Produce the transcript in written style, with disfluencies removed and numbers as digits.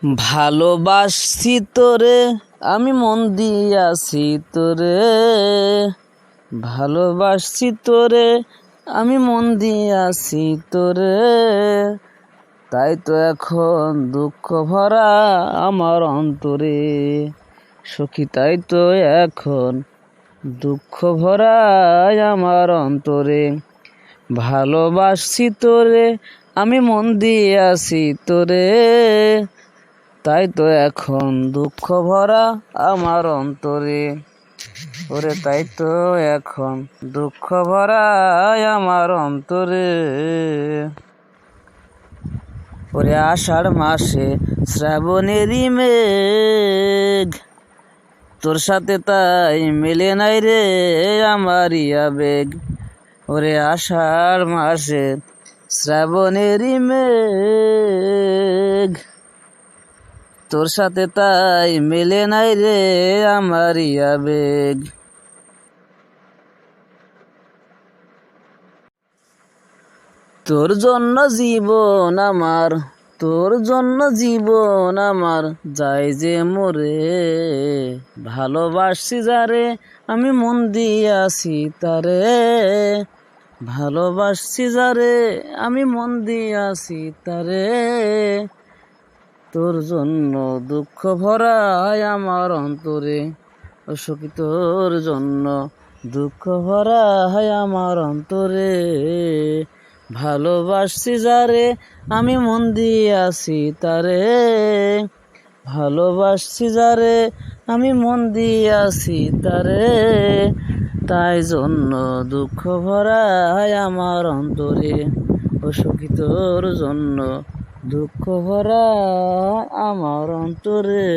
ভালোবাসছি তোরে আমি মন দিয়াছি তোরে, ভালোবাসছি তোরে আমি মন দিয়াছি তোরে। তাই তো এখন দুঃখ ভরা আমার অন্তরে, সখী তাই তো এখন দুঃখ ভরা আমার অন্তরে। ভালোবাসছি তোরে আমি মন দিয়াছি তোরে, তাই তো এখন দুঃখ ভরা আমার অন্তরে। ওরে তাই তো এখন দুঃখ ভরা আমার অন্তরে। ওরে আষাঢ় মাসে শ্রাবণেরই মেঘ, তোর সাথে তাই মেলে নাই রে আমারই আবেগ। ওরে আষাঢ় মাসে শ্রাবণেরই মেঘ, তোর সাথে তাই মেলে নাই রে আমারই আবেগ। তোর জন্য জীবন আমার, তোর জন্য জীবন আমার যায় যে মোরে। ভালোবাসছি যারে আমি মন দিয়াছি তারে, ভালোবাসছি যারে আমি মন দিয়াছি তারে। তোর জন্য দুঃখ ভরা আমার অন্তরে, ও সখী তোর জন্য দুঃখ ভরা আমার অন্তরে। ভালোবাসছি যারে আমি মন দিয়াছি তারে, ভালোবাসছি যারে আমি মন দিয়াছি তারে। তাই জন্য দুঃখ ভরা আমার অন্তরে, ও সখী তোর জন্য দুঃখ ভরা আমার অন্তরে।